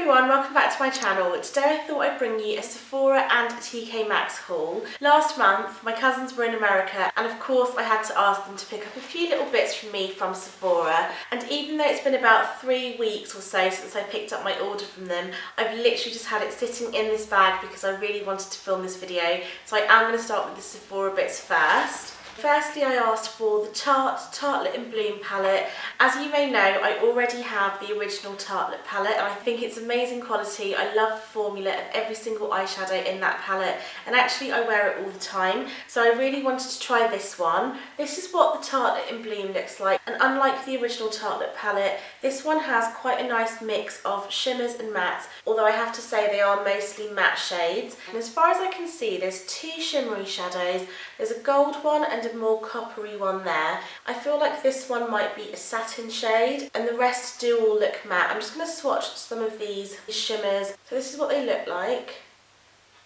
everyone, welcome back to my channel. Today I thought I'd bring you a Sephora and TK Maxx haul. Last month my cousins were in America and of course I had to ask them to pick up a few little bits from me from Sephora, and even though it's been about 3 weeks or so since I picked up my order from them, I've literally just had it sitting in this bag because I really wanted to film this video. So I am going to start with the Sephora bits first. Firstly, I asked for the Tartelette in Bloom palette. As you may know, I already have the original Tartelette palette and I think it's amazing quality. I love the formula of every single eyeshadow in that palette, and actually I wear it all the time. So I really wanted to try this one. This is what the Tartelette in Bloom looks like, and unlike the original Tartelette palette, this one has quite a nice mix of shimmers and mattes, although I have to say they are mostly matte shades. And as far as I can see, there's 2 shimmery shadows. There's a gold one and a more coppery one there. I feel like this one might be a satin shade and the rest do all look matte. I'm just going to swatch some of these shimmers. So this is what they look like.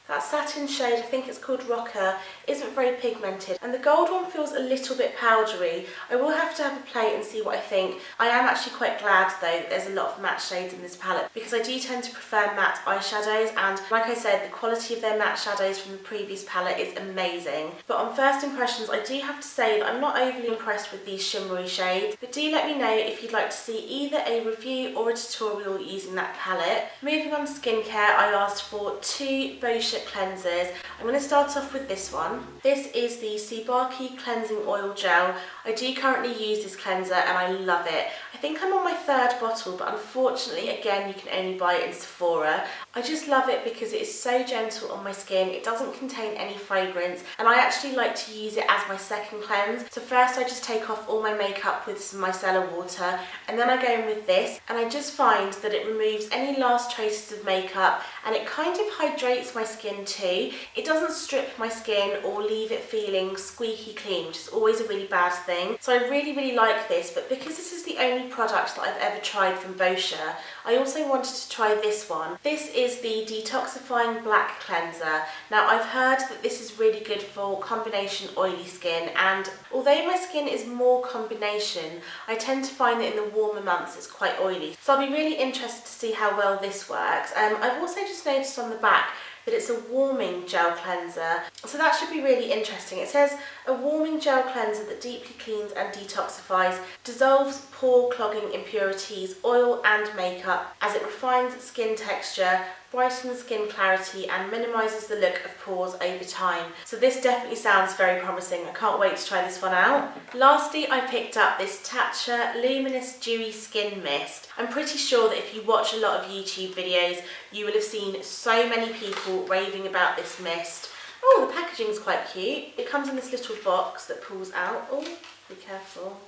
That satin shade, I think it's called Rocker, isn't very pigmented, and the gold one feels a little bit powdery. I will have to have a play and see what I think. I am actually quite glad though that there's a lot of matte shades in this palette because I do tend to prefer matte eyeshadows, and like I said, the quality of their matte shadows from the previous palette is amazing. But on first impressions, I do have to say that I'm not overly impressed with these shimmery shades, but do let me know if you'd like to see either a review or a tutorial using that palette. Moving on to skincare, I asked for 2 Boscia cleansers. I'm going to start off with this one. This is the Subaki Cleansing Oil Gel. I do currently use this cleanser and I love it. I think I'm on my 3rd bottle, but unfortunately again you can only buy it in Sephora. I just love it because it is so gentle on my skin. It doesn't contain any fragrance, and I actually like to use it as my second cleanse. So first I just take off all my makeup with some micellar water, and then I go in with this, and I just find that it removes any last traces of makeup and it kind of hydrates my skin too. It doesn't strip my skin or leave it feeling squeaky clean, which is always a really bad thing. So I really like this, but because this is the only product that I've ever tried from Boscia, I also wanted to try this one. This is the Detoxifying Black Cleanser. Now I've heard that this is really good for combination oily skin, and although my skin is more combination, I tend to find that in the warmer months it's quite oily. So I'll be really interested to see how well this works. I've also just noticed on the back that it's a warming gel cleanser, so that should be really interesting. It says a warming gel cleanser that deeply cleans and detoxifies, dissolves pore clogging impurities, oil and makeup as it refines skin texture, brightens skin clarity and minimises the look of pores over time. So this definitely sounds very promising. I can't wait to try this one out. Lastly, I picked up this Tatcha Luminous Dewy Skin Mist. I'm pretty sure that if you watch a lot of YouTube videos, you will have seen so many people raving about this mist. Oh, the packaging is quite cute. It comes in this little box that pulls out. Oh, be careful.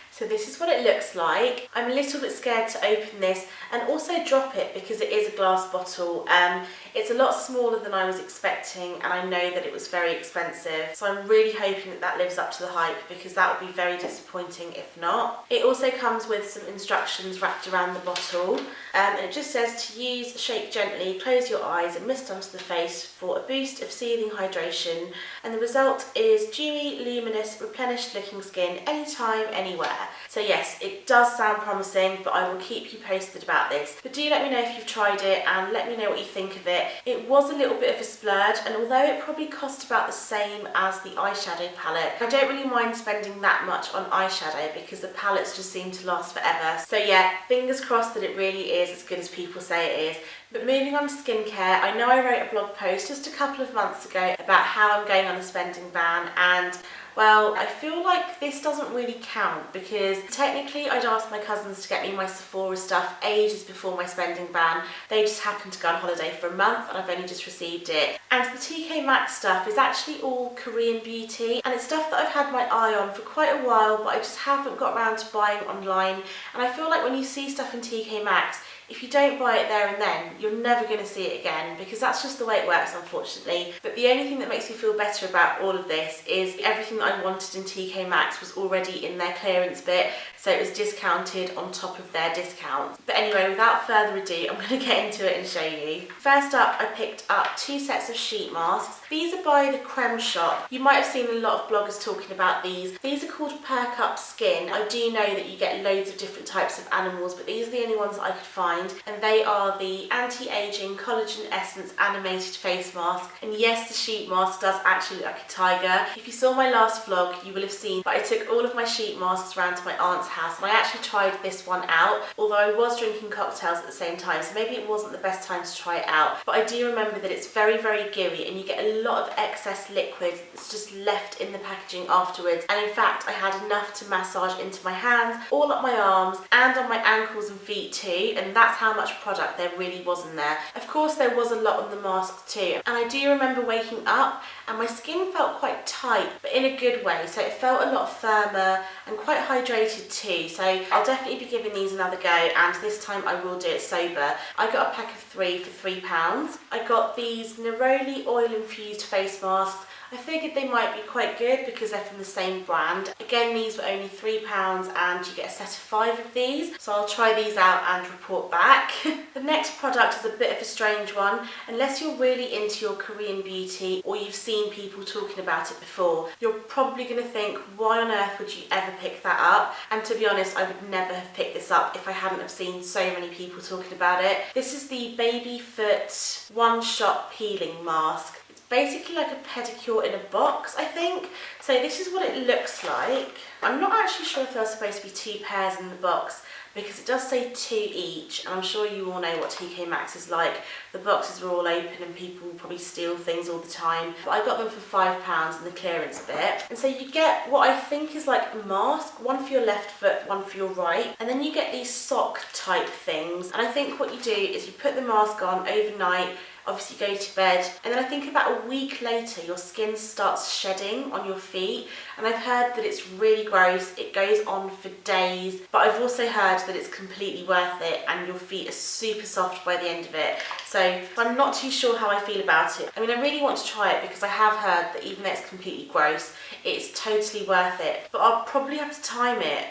So this is what it looks like. I'm a little bit scared to open this and also drop it because it is a glass bottle. It's a lot smaller than I was expecting, and I know that it was very expensive. So I'm really hoping that that lives up to the hype, because that would be very disappointing if not. It also comes with some instructions wrapped around the bottle. And it just says to use, shake gently, close your eyes and mist onto the face for a boost of soothing hydration. And the result is dewy, luminous, replenished looking skin anytime, anywhere. So yes, it does sound promising, but I will keep you posted about this. But do let me know if you've tried it and let me know what you think of it. It was a little bit of a splurge, and although it probably cost about the same as the eyeshadow palette, I don't really mind spending that much on eyeshadow because the palettes just seem to last forever. So yeah, fingers crossed that it really is as good as people say it is. But moving on to skincare, I know I wrote a blog post just a couple of months ago about how I'm going on a spending ban, and well, I feel like this doesn't really count because technically I'd asked my cousins to get me my Sephora stuff ages before my spending ban. They just happened to go on holiday for a month and I've only just received it. And the TK Maxx stuff is actually all Korean beauty, and it's stuff that I've had my eye on for quite a while, but I just haven't got around to buying online. And I feel like when you see stuff in TK Maxx, if you don't buy it there and then, you're never going to see it again, because that's just the way it works, unfortunately. But the only thing that makes me feel better about all of this is everything that I wanted in TK Maxx was already in their clearance bit. so it was discounted on top of their discounts. But anyway, without further ado, I'm going to get into it and show you. First up, I picked up 2 sets of sheet masks. These are by the Creme Shop. You might have seen a lot of bloggers talking about these. These are called Perk Up Skin. I do know that you get loads of different types of animals, but these are the only ones that I could find, and they are the Anti-Aging Collagen Essence Animated Face Mask. And yes, the sheet mask does actually look like a tiger. If you saw my last vlog, you will have seen that I took all of my sheet masks around to my aunt's house, and I actually tried this one out, although I was drinking cocktails at the same time, so maybe it wasn't the best time to try it out. But I do remember that it's very, very gooey, and you get a lot of excess liquid that's just left in the packaging afterwards. And in fact, I had enough to massage into my hands, all up my arms, and on my ankles and feet too, and that's how much product there really was in there. Of course, there was a lot on the mask too, and I do remember waking up and my skin felt quite tight, but in a good way, so it felt a lot firmer and quite hydrated too. So I'll definitely be giving these another go, and this time I will do it sober. I got a pack of 3 for £3. I got these neroli oil infused face masks. I figured they might be quite good because they're from the same brand. Again, these were only £3 and you get a set of 5 of these. So I'll try these out and report back. The next product is a bit of a strange one. Unless you're really into your Korean beauty or you've seen people talking about it before, you're probably going to think, why on earth would you ever pick that up? And to be honest, I would never have picked this up if I hadn't have seen so many people talking about it. This is the Baby Foot One-Shot Peeling Mask. Basically like a pedicure in a box, I think. So this is what it looks like. I'm not actually sure if there's supposed to be 2 pairs in the box because it does say 2 each, and I'm sure you all know what TK Maxx is like. The boxes were all open and people probably steal things all the time. But I got them for £5 in the clearance bit. And so you get what I think is like a mask, one for your left foot, one for your right. And then you get these sock type things. And I think what you do is you put the mask on overnight, obviously go to bed, and then I think about a week later your skin starts shedding on your feet, and I've heard that it's really gross. It goes on for days, but I've also heard that it's completely worth it and your feet are super soft by the end of it. So I'm not too sure how I feel about it. I mean, I really want to try it because I have heard that even though it's completely gross, it's totally worth it. But I'll probably have to time it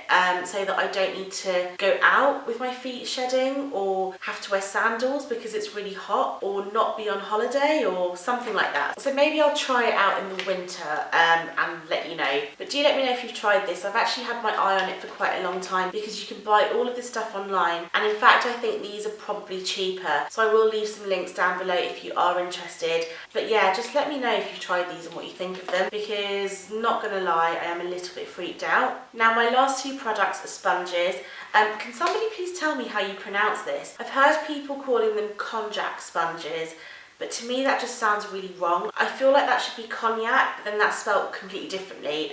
so that I don't need to go out with my feet shedding or have to wear sandals because it's really hot, or not be on holiday or something like that. So maybe I'll try it out in the winter and let you know. But do let me know if you've tried this. I've actually had my eye on it for quite a long time because you can buy all of this stuff online, and in fact I think these are probably cheaper. So I will leave some links down below if you are interested. But yeah, just let me know if you've tried these and what you think of them, because not gonna lie, I am a little bit freaked out. Now my last 2 products are sponges. Can somebody please tell me how you pronounce this? I've heard people calling them Konjac sponges, but to me that just sounds really wrong. I feel like that should be cognac, but then that's spelled completely differently.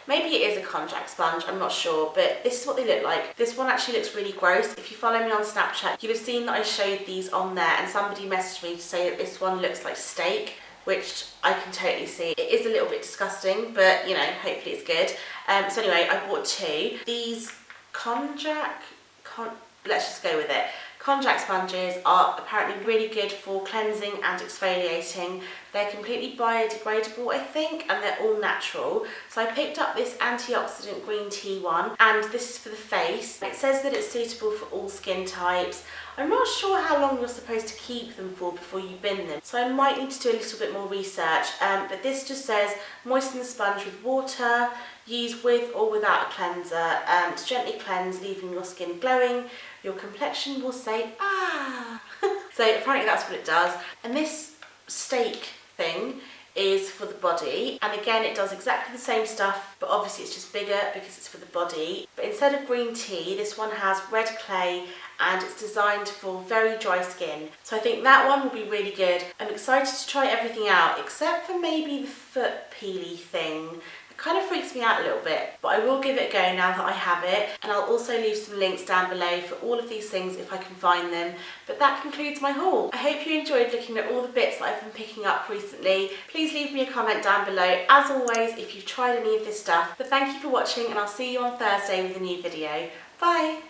Maybe it is a Konjac sponge, I'm not sure, but this is what they look like. This one actually looks really gross. If you follow me on Snapchat, you'll have seen that I showed these on there, and somebody messaged me to say that this one looks like steak, which I can totally see. It is a little bit disgusting, but you know, hopefully it's good. So anyway, I bought 2. These let's just go with it. Konjac sponges are apparently really good for cleansing and exfoliating. They're completely biodegradable, I think, and they're all natural. So I picked up this antioxidant green tea one, and this is for the face. It says that it's suitable for all skin types. I'm not sure how long you're supposed to keep them for before you bin them, so I might need to do a little bit more research. But this just says moisten the sponge with water, use with or without a cleanser to gently cleanse, leaving your skin glowing. Your complexion will say, ah! So apparently that's what it does. And this steak thing is for the body, and again it does exactly the same stuff, but obviously it's just bigger because it's for the body. But instead of green tea, this one has red clay, and it's designed for very dry skin. So I think that one will be really good. I'm excited to try everything out except for maybe the foot peely thing. Kind of freaks me out a little bit, but I will give it a go now that I have it, and I'll also leave some links down below for all of these things if I can find them. But that concludes my haul. I hope you enjoyed looking at all the bits that I've been picking up recently. Please leave me a comment down below, as always, if you've tried any of this stuff. But thank you for watching, and I'll see you on Thursday with a new video. Bye!